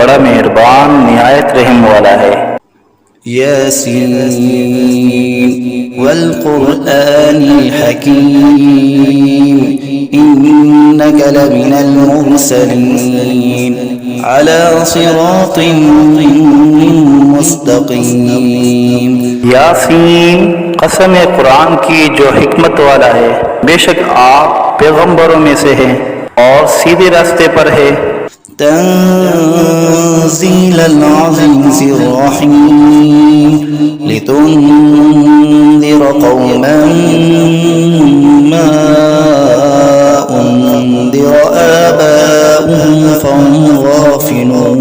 बड़ा मेहरबान निहायत रहम वाला है। यासीन वल कुरआनिल हकीम इन्नका लमिनल मुरसलीन अला सिरातिन मुस्तकीम। यासीन, कसम है कुरान की जो हिकमत वाला है, बेशक आप पैगंबरों में से हैं और सीधे रास्ते पर है। तंज़ीलल अज़ीज़िर रहीम लितुन्ज़िर कौमन मा उन्ज़िर आबाउहुम फहुम गाफिलून।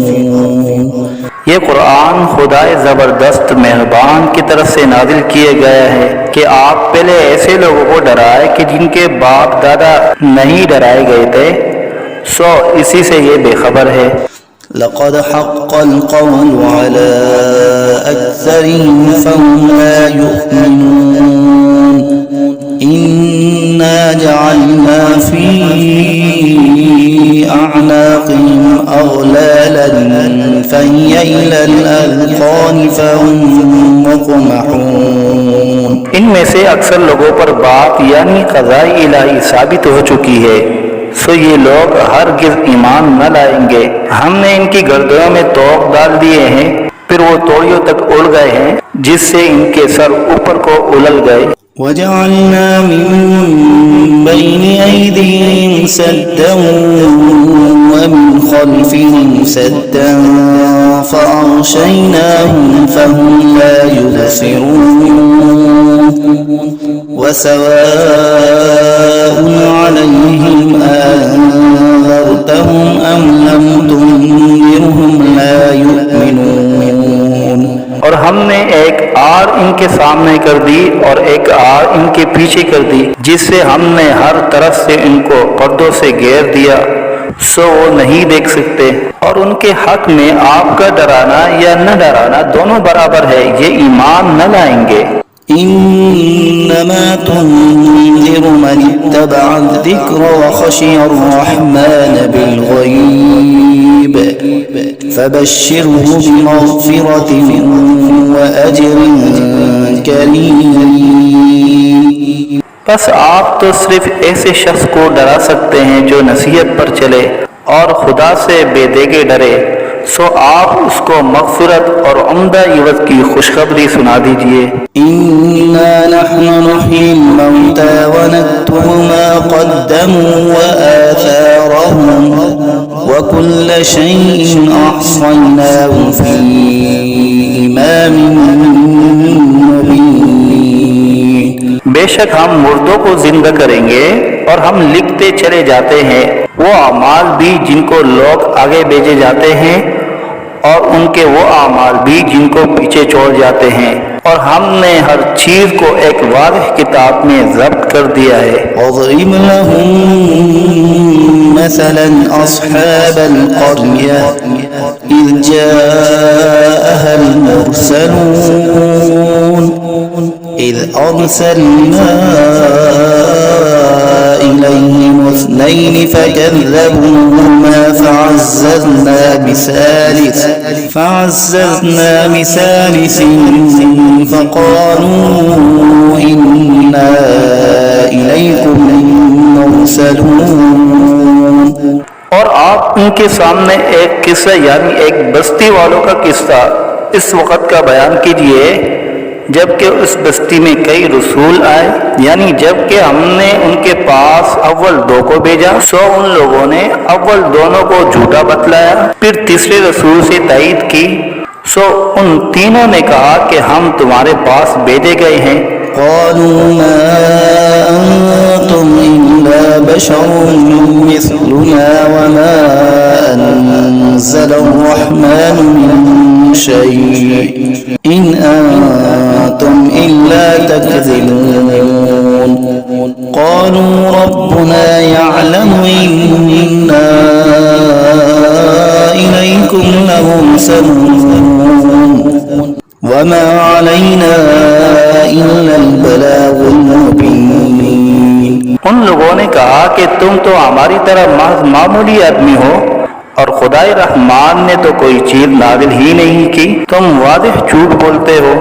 ये कुरान खुदाए ज़बरदस्त मेहरबान की तरफ से नाजिल किए गया है कि आप पहले ऐसे लोगों को डराए कि जिनके बाप दादा नहीं डराए गए थे, सो इसी से ये बेखबर है। लक़द हक़्क़ल क़ौलु अला अक्सरिहिम फ़हुम ला युमिनून इन्ना जअलना फ़ी अअनाक़िहिम अग़लालन फ़हिय इलल अज़क़ान फ़हुम मुक़महून। इनमें से अक्सर लोगों पर बात यानी क़ज़ाए इलाही साबित हो चुकी है, सो ये लोग हरगिज़ ईमान न लाएंगे। हमने इनकी गर्दनों में तोक डाल दिए हैं, फिर वो तोड़ियों तक उड़ गए हैं, जिससे इनके सर ऊपर को उलल गए। वजअलना मिन बैनि ऐदिहिम सद्दन व मिन खल्फिहिम सद्दन फ़अग़शयनाहुम फ़हुम ला युबसिरून वसवाउन अलैहिम अअन्ज़रतहुम अम लम तुन्ज़िरहुम ला युमिनून। और हमने एक आड़ इनके सामने कर दी और एक आड़ इनके पीछे कर दी, जिससे हमने हर तरफ से इनको पर्दों से घेर दिया, सो वो नहीं देख सकते। और उनके हक में आपका डराना या न डराना दोनों बराबर है, ये ईमान न लाएंगे। इन्नमा तुन्ज़िरु मन इत्तबअ अज़्ज़िक्र व खशिय अर्रहमान बिलग़ैब फबश्शिरहु बिमग़फ़िरतिन व अज्रिन करीम। बस आप तो सिर्फ ऐसे शख्स को डरा सकते हैं जो नसीहत पर चले और खुदा से बेदेगे डरे, सो आप उसको मग़फ़िरत और उम्दा इवज़ की खुशखबरी सुना दीजिए। इन्ना नहनु नुह्यिल मौता व नक्तुबु मा क़द्दमू व आथारहुम व कुल्ल शैइन अहसयनाहु फ़ी इमामिन मुबीन। बेशक हम मुर्दों को जिंदा करेंगे और हम लिखते चले जाते हैं वो अमाल भी जिनको लोग आगे भेजे जाते हैं और उनके वो अमाल भी जिनको पीछे छोड़ जाते हैं, और हमने हर चीज को एक वाज़ेह किताब में ज़ब्त कर दिया है। वज़रिब लहुम मसलन अस्हाबल क़र्या इज़ जाअहल मुरसलून इज़ अरसलना इलैहिम इस्नैन फकज़्ज़बूहुमा फअज़्ज़ज़ना बिसालिसिन फ़क़ालू इन्ना इलैकुम मुरसलून। और आप उनके सामने एक किस्सा यानी एक बस्ती वालों का किस्सा इस वक़्त का बयान कीजिए जबकि उस बस्ती में कई रसूल आए, यानी जबकि हमने उनके पास अव्वल दो को भेजा, सो उन लोगों ने अव्वल दोनों को झूठा बतलाया, फिर तीसरे रसूल से तायीद की, सो उन तीनों ने कहा कि हम तुम्हारे पास भेजे गए हैं। क़ालू मा अंतुम इल्ला बशरुम मिस्लुना व मा अनज़लर्रहमानु मिन शै'इन इन अंतुम इल्ला तकज़िबून। क़ालू रब्बुना यअलमु इन्ना इलैकुम लमुरसलून वमा अलैना इल्लल बलागुल मुबीन। उन लोगों ने कहा कि तुम तो हमारी तरह मामूली आदमी हो और खुदाए रहमान ने तो कोई चीज नाजिल ही नहीं की, तुम वादिह झूठ बोलते हो।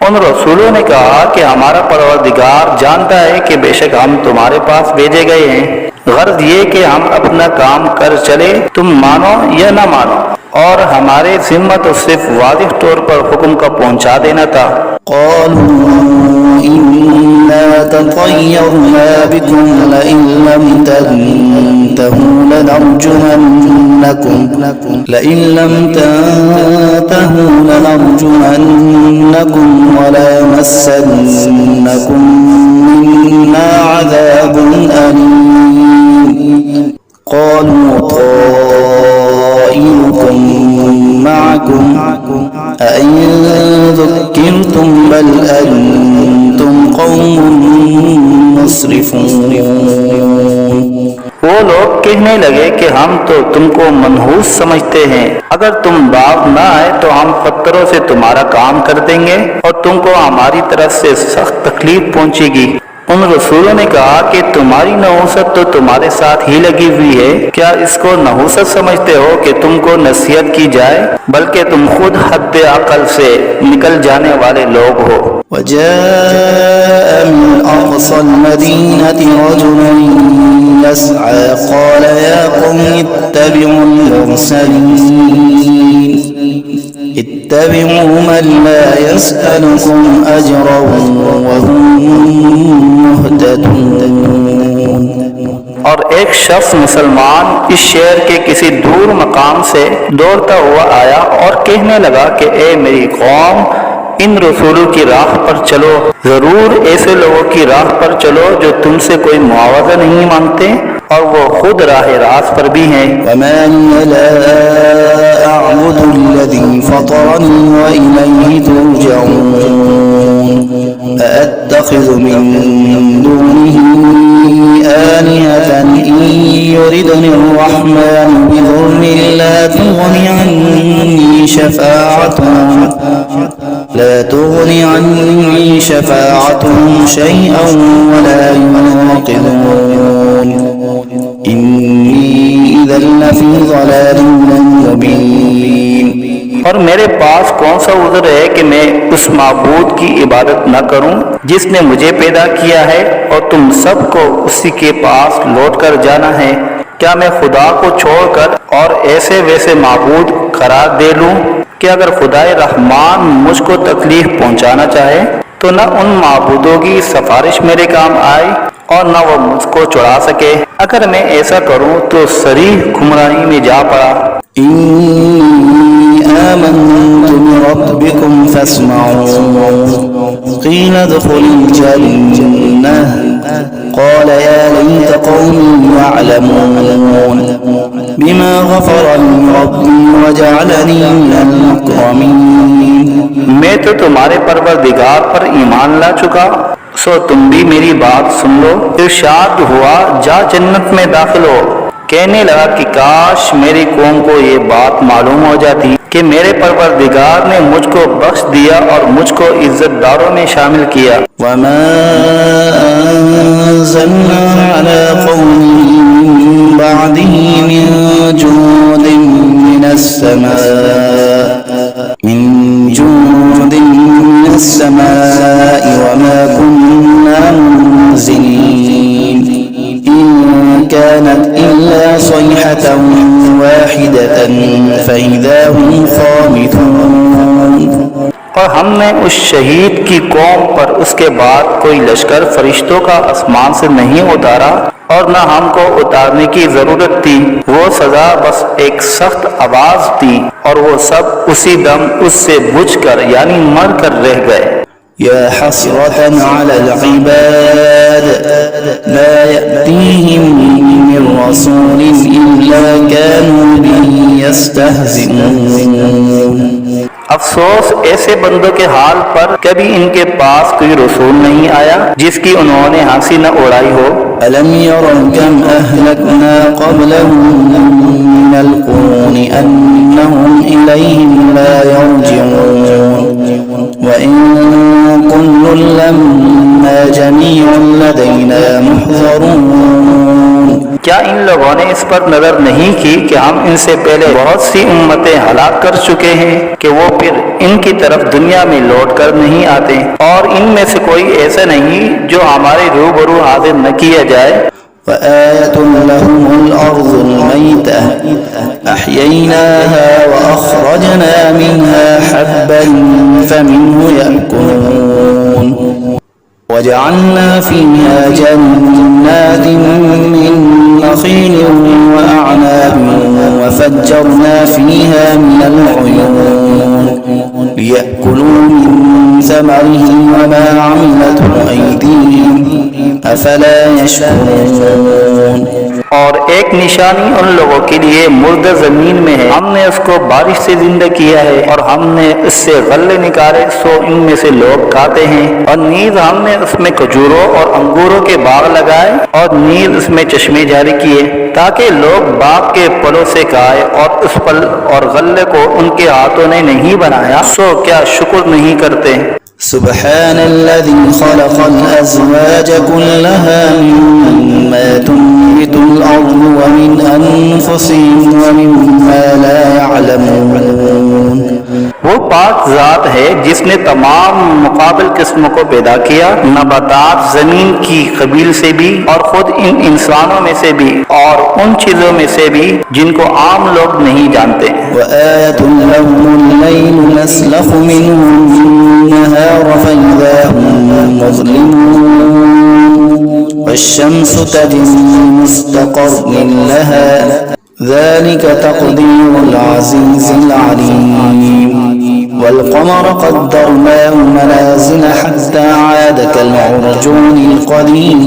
उन रसूलों ने कहा कि हमारा परवरदिगार जानता है कि बेशक हम तुम्हारे पास भेजे गए हैं, गर्ज ये कि हम अपना काम कर चले, तुम मानो या न मानो, और हमारे जिम्मा तो सिर्फ वादिह तौर पर हुक्म का पहुंचा देना था। إنا تطيرنا بكم لئن لم تنتهوا لنرجمنكم وليمسنكم منا عذاب أليم قالوا طائركم معكم أئن ذكرتم بل أنتم قوم مسرفون। वो लोग कहने लगे कि हम तो तुमको मनहूस समझते हैं, अगर तुम बाप न आए तो हम पत्थरों से तुम्हारा काम कर देंगे और तुमको हमारी तरफ से सख्त तकलीफ पहुंचेगी। उन रसूलों ने कहा कि तुम्हारी नहूसत तो तुम्हारे साथ ही लगी हुई है, क्या इसको नहूसत समझते हो कि तुमको नसीहत की जाए, बल्कि तुम खुद हद अकल से निकल जाने वाले लोग हो। وجاء من أقصى المدينة رجل يسعى قال يا قوم اتبعوا المرسلين اتبعوا من لا يسألكم أجرا وهم مهتدون। और एक शख्स मुसलमान इस शहर के किसी दूर मकाम से दौड़ता हुआ आया और कहने लगा कि ए मेरी कौम, इन रसूलों की राह पर चलो, जरूर ऐसे लोगों की राह पर चलो जो तुमसे कोई मुआवजा नहीं मांगते और वो खुद राह रास्त पर भी हैं। वमा ला अअबुदु الذي فطرني وإليه ترجعون أأتخذ من دونه آلهة إن يردني الرحمن بضر لا تغني عني شفاعتهم شيئا ولا ينقذون إني إذا لفي ضلال مبين। और मेरे पास कौन सा उज़्र है कि मैं उस माबूद की इबादत न करूं जिसने मुझे पैदा किया है और तुम सबको उसी के पास लौट कर जाना है। क्या मैं खुदा को छोड़कर और ऐसे वैसे माबूद करार दे लूं कि अगर खुदाए रहमान मुझको तकलीफ पहुंचाना चाहे तो न उन माबूदों की सिफारिश मेरे काम आए और न वो मुझको चुरा सके। अगर मैं ऐसा करूं तो सरीह गुमराही में जा पड़ा। إني آمنت بربكم فاسمعون قيل ادخل الجنة قال يا ليت قومي يعلمون بما غفر لي ربي وجعلني من المكرمين। मैं तो तुम्हारे परवरदिगार पर ईमान ला चुका, सो तुम भी मेरी बात सुन लो। इरशाद हुआ जा जन्नत में दाखिल हो। कहने लगा कि काश मेरी कौम को ये बात मालूम हो जाती कि मेरे परवरदिगार ने मुझको बख्श दिया और मुझको इज्जतदारों में शामिल किया। वमा अंज़लना अला क़ौमिही मिन बअदिही मिन जुनूदिन मिनस समाई वमा कुन्ना मुनज़िलीन إن كانت إلا صيحة واحدة فإذا هم خامدون। और हमने उस शहीद की कौम पर उसके बाद कोई लश्कर फरिश्तों का आसमान से नहीं उतारा और न हमको उतारने की जरूरत थी। वो सजा बस एक सख्त आवाज थी और वो सब उसी दम उससे बुझकर यानी मर कर रह गए। या हसरतन अला al-ibad ला यअतीहिम मिन रसूलिन इल्ला कानू बिही यस्तहज़िऊन। अफसोस ऐसे बंदों के हाल पर, कभी इनके पास कोई रसूल नहीं आया जिसकी उन्होंने हंसी न उड़ाई हो। अलम यरौ कम अहलकना क़ब्लहुम मिनल क़ुरूनि अन्नहुम इलैहिम ला यरजिऊन व इन कुल्लुन लम्मा जमीउन लदैना मुहज़रून। क्या इन इन लोगों ने इस पर नजर नहीं की कि हम इनसे पहले बहुत सी उम्मतें हलाक कर चुके हैं कि वो फिर इनकी तरफ दुनिया में लौट कर नहीं आते, और इनमें से कोई ऐसा नहीं जो हमारे रूबरू हाजिर न किया जाए। وآية لهم الأرض الميتة أحييناها وأخرجنا منها حبا فمنه يأكلون وجعلنا فيها جنات من نخيل وأعناب وفجرنا فيها من العيون ليأكلوا من ثمره وما عملته أيديهم أفلا يشكرون। और एक निशानी उन लोगों के लिए मुर्दा जमीन में है, हमने उसको बारिश से जिंदा किया है और हमने इससे गल्ले निकाले सो इनमें से लोग खाते हैं, और नीज हमने उसमें खजूरों और अंगूरों के बाग लगाए और नीज उसमें चश्मे जारी किए ताकि लोग बाग के फलों से खाए, और उस फल और गल्ले को उनके हाथों ने नहीं बनाया सो क्या शुक्र नहीं करते। سبحان الذي خلق الأزواج كلها مما تنبت الأرض ومن أنفسهم ومما لا يعلمون। वो पाक जात है जिसने तमाम मुकाबिल किस्मों को पैदा किया, नबातात जमीन की कबील से भी और खुद इन इंसानों में से भी और उन चीजों में से भी जिनको आम लोग नहीं जानते। وآية لهم الليل نسلخ منه النهار فإذا هم مظلمون والشمس تجري لمستقر لها ذلك تقدير العزيز العليم والقمر قدرناه منازل حتى عاد كالعرجون القديم।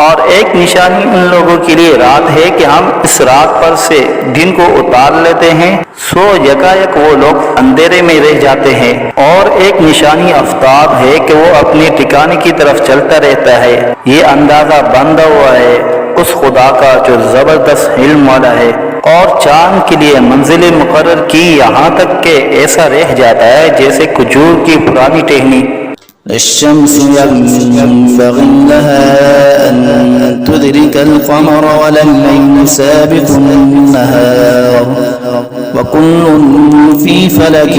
और एक निशानी उन लोगों के लिए रात है कि हम इस रात पर से दिन को उतार लेते हैं सो यकायक वो लोग अंधेरे में रह जाते हैं, और एक निशानी आफ्ताब है कि वो अपने ठिकाने की तरफ चलता रहता है। ये अंदाजा बंधा हुआ है उस खुदा का जो जबरदस्त इल्म वाला है, और चांद के लिए मंजिलें मुकर्रर की यहाँ तक के ऐसा रह जाता है जैसे खजूर की पुरानी टहनी। الشمس ينبغي لها أن تدرك القمر ولا الليل سابق النهار وكل في فلك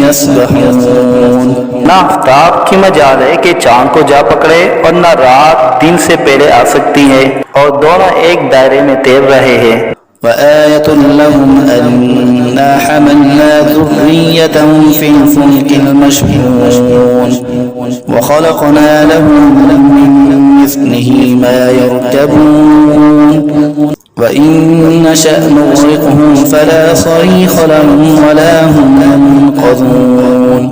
يسبحون। ना आफ्ताब की मजाल है कि चांद को जा पकड़े और न रात दिन से पहले आ सकती है, और दोनों एक दायरे में तैर रहे हैं। وآية لهم أنا حملنا ذريتهم في الفلك المشحون وخلقنا لهم من مثله ما يركبون وإن نشأ نغرقهم فلا صريخ لهم ولا هم ينقذون।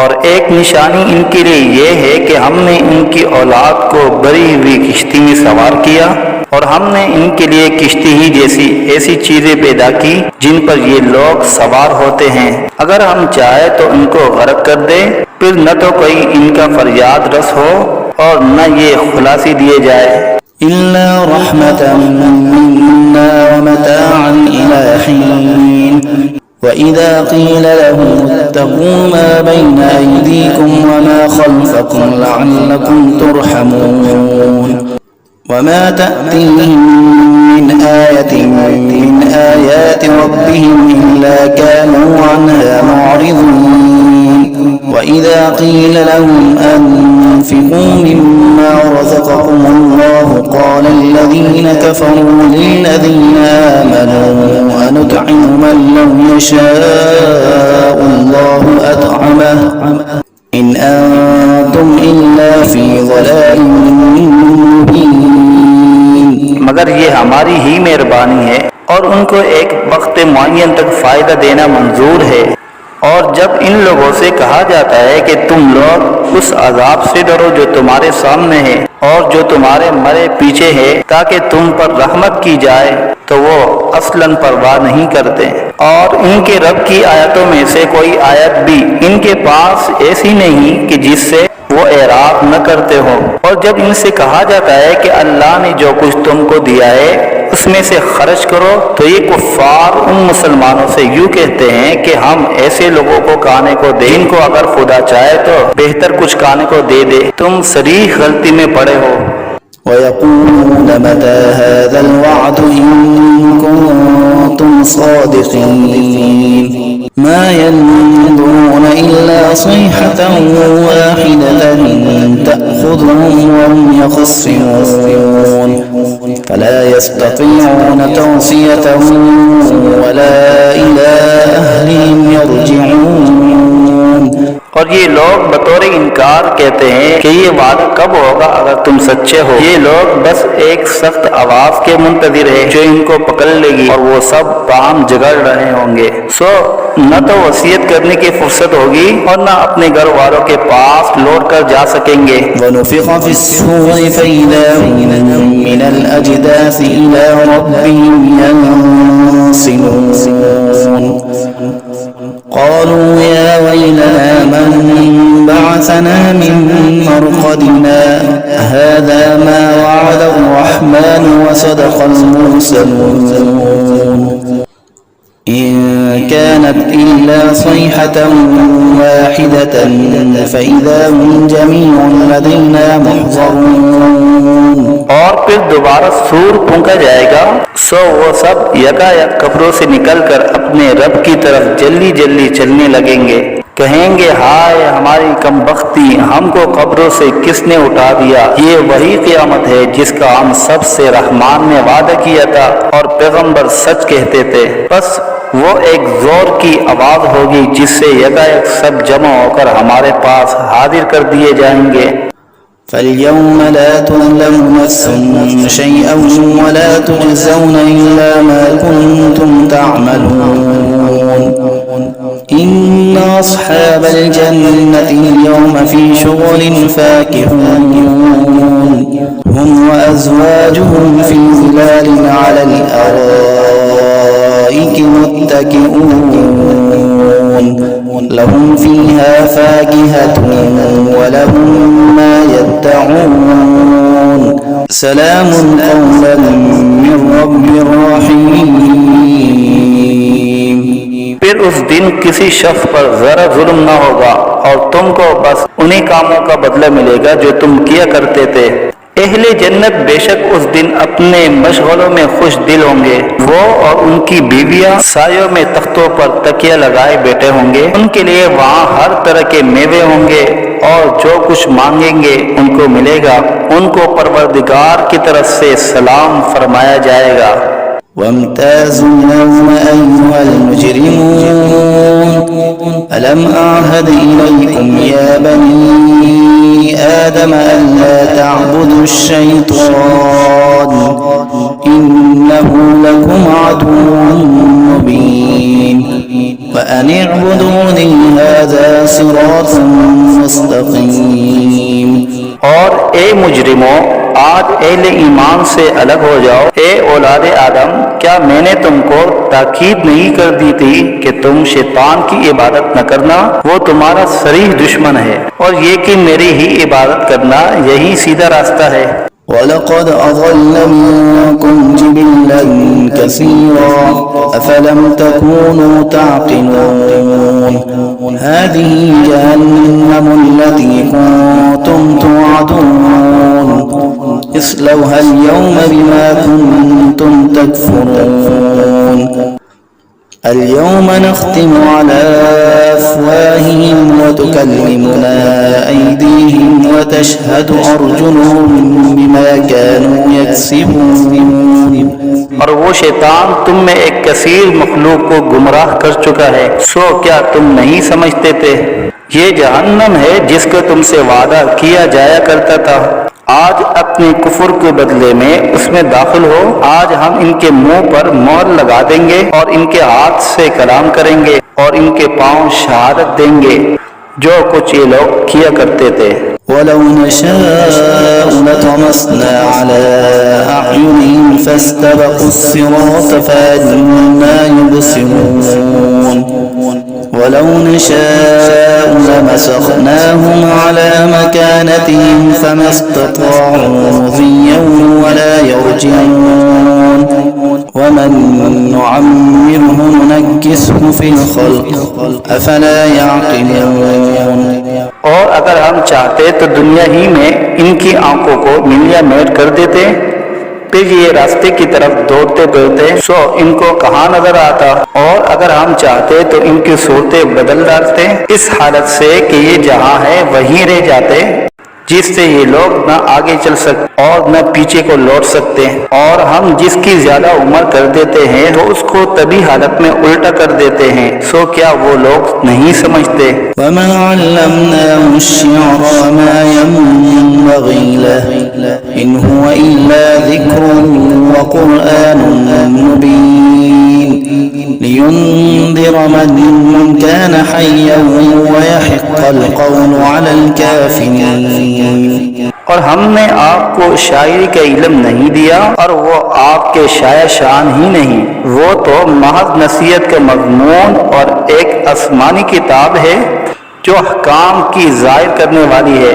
और एक निशानी इनके लिए ये है कि हमने इनकी औलाद को बड़ी हुई किश्ती में सवार किया, और हमने इनके लिए किश्ती ही जैसी ऐसी चीजें पैदा की जिन पर ये लोग सवार होते हैं। अगर हम चाहे तो इनको गर्क कर दे, फिर न तो कोई इनका फरियाद रस हो और न ये खुलासी दिए जाए। إلا رحمة منا ومتاعا إلى حين وإذا قيل لهم اتقوا ما بين أيديكم وما خلفكم لعلكم ترحمون وما تأتيهم من آية من آيات ربهم إلا كانوا عنها معرضين وإذا قيل لهم أنفقوا مما رزقكم الله قال الذين كفروا للذين آمنوا أنطعم من لو يشاء الله أطعمه إن أنتم إلا في ضلال مبين। मगर ये हमारी ही मेहरबानी है और उनको एक वक्त मुअय्यन तक फायदा देना मंजूर है। और जब इन लोगों से कहा जाता है कि तुम लोग उस अजाब से डरो जो तुम्हारे सामने है और जो तुम्हारे मरे पीछे है ताकि तुम पर रहमत की जाए, तो वो असलन परवाह नहीं करते, और इनके रब की आयतों में से कोई आयत भी इनके पास ऐसी नहीं कि जिससे वो एराब न करते हो। और जब इनसे कहा जाता है कि अल्लाह ने जो कुछ तुमको दिया है उसमें से खर्च करो, तो ये कुफ्फार उन मुसलमानों से यूं कहते हैं कि हम ऐसे लोगों को खाने को दें जिनको अगर खुदा चाहे तो बेहतर कुछ खाने को दे दे, तुम सरीह गलती में पड़े हो। ويقولون متى هذا الوعد إن كنتم صادقين ما ينظرون إلا صيحة واحدة تأخذهم وهم يخصمون فلا يستطيعون توصية ولا إلى أهلهم يرجعون। और ये लोग बतौर इनकार कहते हैं कि ये वादा कब होगा अगर तुम सच्चे हो। ये लोग बस एक सख्त आवाज के मुंतजिर है जो इनको पकड़ लेगी और वो सब काम जगड़ रहे होंगे। सो न तो वसीयत करने की फुर्सत होगी और न अपने घर वालों के पास लौट कर जा सकेंगे। ونفخ في الصور فإذا هم من الأجداث إلى ربهم ينسلون قالوا يا ويلنا من بعثنا من مرقدنا هذا ما وعد الرحمن وصدق المرسلون إن كانت إلا صيحة واحدة فإذا هم جميع لدينا محضرون। और फिर दोबारा सूर फूंका जाएगा, सो वो सब यकायक कब्रों से निकलकर अपने रब की तरफ जल्दी जल्दी चलने लगेंगे। कहेंगे हाय हमारी कमबख्ती, हमको कब्रों से किसने उठा दिया। ये वही क़यामत है जिसका हम सबसे रहमान ने वादा किया था और पैगंबर सच कहते थे। बस वो एक जोर की आवाज होगी जिससे यकायक सब जमा होकर हमारे पास हाजिर कर दिए जाएंगे। فاليوم لا تظلم نفس شيئا ولا تجزون إلا ما كنتم تعملون إن أصحاب الجنة اليوم في شغل فاكهون هم وأزواجهم في ظلال على الأرائك متكئون لهم فيها فاكهة ولهم ما يدعون سلام قولا من رب رحيم। फिर उस दिन किसी शख्स पर जरा जुल्म न होगा और तुमको बस उन्हीं कामों का बदला मिलेगा जो तुम किया करते थे। अहले जन्नत बेशक उस दिन अपने मशगलों में खुश दिल होंगे। वो और उनकी बीवियां सायों में तख्तों पर तकिया लगाए बैठे होंगे। उनके लिए वहाँ हर तरह के मेवे होंगे और जो कुछ मांगेंगे उनको मिलेगा। उनको परवरदिगार की तरफ से सलाम फरमाया जाएगा। وامتازوا اليوم أيها المجرمون ألم أعهد إليكم يا بني آدم ألا تعبدوا الشيطان إنه لكم عدو مبين وأن اعبدوني هذا صراط مستقيم। और ए मुजरिमों, आज अहले ईमान से अलग हो जाओ। ए औलादे आदम, क्या मैंने तुमको ताकीद नहीं कर दी थी कि तुम शैतान की इबादत न करना। वो तुम्हारा सरीह दुश्मन है और ये कि मेरी ही इबादत करना यही सीधा रास्ता है। ولقد أضل منكم جبلا كثيرا أفلم تكونوا تعقلون هذه جهنم التي كنتم توعدون اصلوها اليوم بما كنتم تكفرون اليوم نختم على أفواههم وتكلمنا أيديهم وتشهد أرجلهم بما كانوا يكسبون। और वो शैतान तुम में एक कसीर मखलूक को गुमराह कर चुका है। सो क्या तुम नहीं समझते थे, ये जहन्नम है जिसका तुमसे वादा किया जाया करता था। आज अपने कुफर के बदले में उसमें दाखिल हो। आज हम इनके मुंह पर मोहर लगा देंगे और इनके हाथ से कलाम करेंगे और इनके पांव शहादत देंगे जो कुछ ये लोग किया करते थे। ولو نشاء لطمسنا على أعينهم فاستبقوا الصراط فأنى يبصرون ولو نشاء لمسخناهم على مكانتهم فما استطاعوا مضيا ولا يرجعون ومن نعمره ننكسه في الخلق أفلا يعقلون। और अगर हम चाहते तो दुनिया ही में इनकी आंखों को नीलिया मेट कर देते, फिर ये रास्ते की तरफ दौड़ते दौड़ते सो इनको कहाँ नजर आता। और अगर हम चाहते तो इनकी सूरतें बदल डालते इस हालत से कि ये जहाँ है वहीं रह जाते, जिससे ये लोग न आगे चल सकते और न पीछे को लौट सकते। और हम जिसकी ज्यादा उम्र कर देते हैं तो उसको तभी हालत में उल्टा कर देते हैं। सो क्या वो लोग नहीं समझते। वमा अल्लमनाहु अश्शिअर वमा यंबग़ी लहु इन हुवा इल्ला ज़िक्रुन व क़ुरआनुन मुबीन लियुंज़िर मन कान हय्यन व यहिक़्क़ल क़ौलु अलल काफ़िरीन। और हमने आपको शायरी का इल्म नहीं दिया और वो आपके शायर शान ही नहीं, वो तो महज नसीहत का मज़मून और एक आसमानी किताब है जो अहकाम की ज़ाहिर करने वाली है,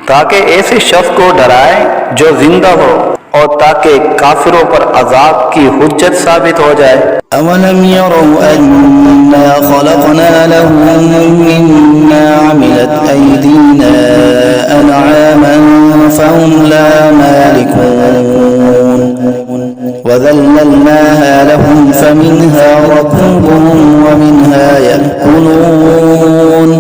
ताकि ऐसे शख्स को डराए जो जिंदा हो और ताकि काफिरों पर अजाब की हुज्जत साबित हो जाए। अवलम यरौ अन्ना खलक़ना लहुम मिम्मा अमिलत अयदीना अनआमन फहुम ला मालिकून वज़ल्ललनाहा लहुम फमिन्हा रकूबुहुम वमिन्हा यअकुलून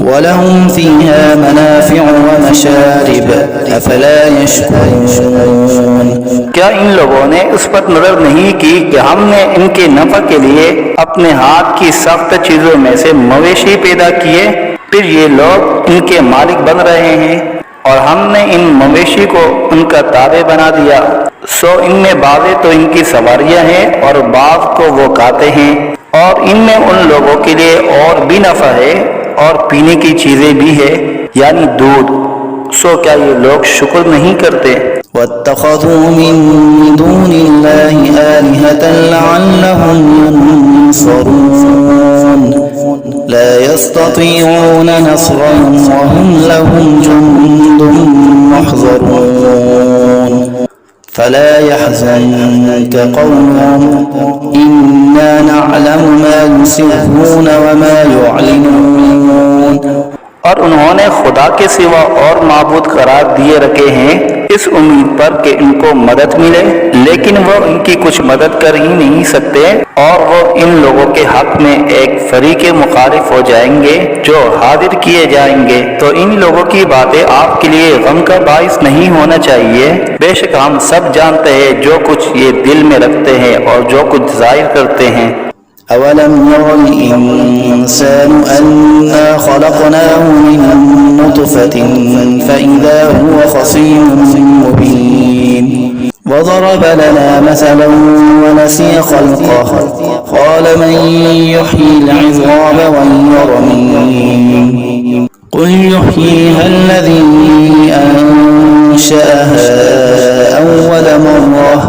वलहुम फ़ीहा मनाफ़िअु वमशारिब अफ़ला यशकुरून। क्या इन लोगों ने उस पर नजर नहीं की कि हमने इनके नफा के लिए अपने हाथ की सख्त चीजों में से मवेशी पैदा किए, फिर ये लोग इनके मालिक बन रहे हैं और हमने इन मवेशी को उनका ताबे बना दिया। सो इनमें बाज़ें तो इनकी सवारियां हैं और बाज़ को वो खाते हैं, और इनमें उन लोगों के लिए और भी नफा है और पीने की चीजें भी है, यानी दूध। सो क्या ये लोग शुक्र नहीं करते। वत्तख़ज़ू मिन दूनिल्लाहि आलिहतन लअल्लहुम यंसरून ला यस्ततीऊन नस्रहुम वहुम लहुम जुन्दुन मुहज़रून फला यहज़ुनक क़ौलुहुम इन्ना नअलमु मा युसिर्रून वमा युअलिनून। और उन्होंने खुदा के सिवा और माबूद करार दिए रखे हैं इस उम्मीद पर कि इनको मदद मिले, लेकिन वो इनकी कुछ मदद कर ही नहीं सकते और वो इन लोगों के हक में एक फरीके मुखालिफ हो जाएंगे जो हाजिर किए जाएंगे। तो इन लोगों की बातें आपके लिए गम का बाइस नहीं होना चाहिए। बेशक हम सब जानते हैं जो कुछ ये दिल में रखते हैं और जो कुछ जाहिर करते हैं। अवलम यरल इंसानु अन्ना खलक़नाहु मिन नुतफ़तिन फ़इज़ा हुवा ख़सीमुन मुबीन वज़रब लना मसलन वनसिय ख़ल्क़ह क़ाल मन युह्यिल इज़ाम वहिय रमीम क़ुल युह्यीहा अल्लज़ी अंशअहा अव्वल मर्रह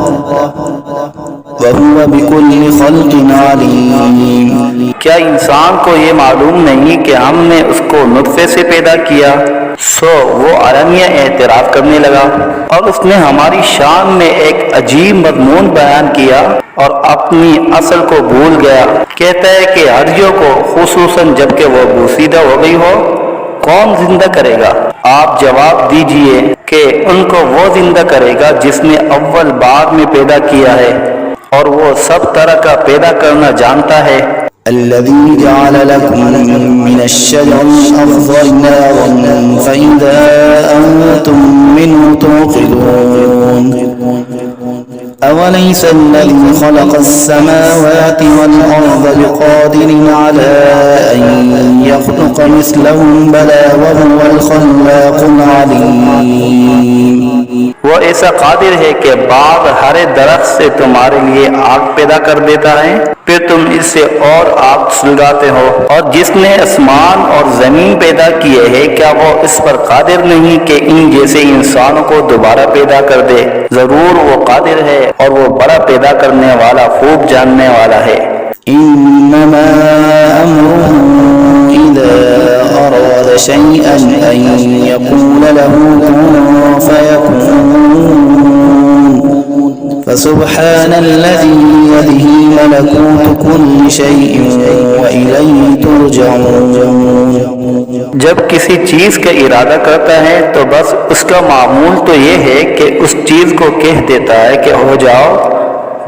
वहुवा बिकुल्लि ख़ल्क़िन अलीम। क्या इंसान को ये मालूम नहीं कि हमने उसको नुत्फे से पैदा किया। सो वो आलमिया एतराफ़ करने लगा और उसने हमारी शान में एक अजीब मज़मून बयान किया और अपनी असल को भूल गया। कहता है कि हर्जियों को खुसूसन जबकि वो बोसीदा हो गई हो कौन जिंदा करेगा। आप जवाब दीजिए कि उनको वो जिंदा करेगा जिसने अव्वल बाद में पैदा किया है और वो सब तरह का पैदा करना जानता है। الذي جعل لكم من الشجر الأخضر نارا فإذا أنتم منه توقدون أوليس الذي خلق السماوات والأرض بقادر على أن يخلق مثلهم بلى وهو الخلاق العليم। वो ऐसा कादिर है कि बाग हरे दरख्त से तुम्हारे लिए आग पैदा कर देता है, फिर तुम इससे और आग सुलगाते हो। और जिसने आसमान और जमीन पैदा किए हैं क्या वो इस पर कादिर नहीं कि इन जैसे इंसानों को दोबारा पैदा कर दे। जरूर वो कादिर है और वो बड़ा पैदा करने वाला खूब जानने वाला है। इन्नमा अम्रुहु इज़ा अरादा शैअन अन यक़ूल लहू कुन फयकून फसुब्हानल्लज़ी बियदिही मलकूतु कुल्लि शैइन व इलैहि तुरजऊन। जब किसी चीज का इरादा करता है तो बस उसका मामूल तो ये है कि उस चीज को कह देता है कि हो जाओ,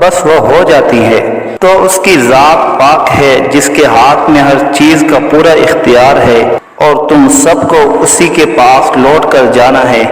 बस वो हो जाती है। तो उसकी जात पाक है जिसके हाथ में हर चीज का पूरा इख्तियार है और तुम सबको उसी के पास लौट कर जाना है।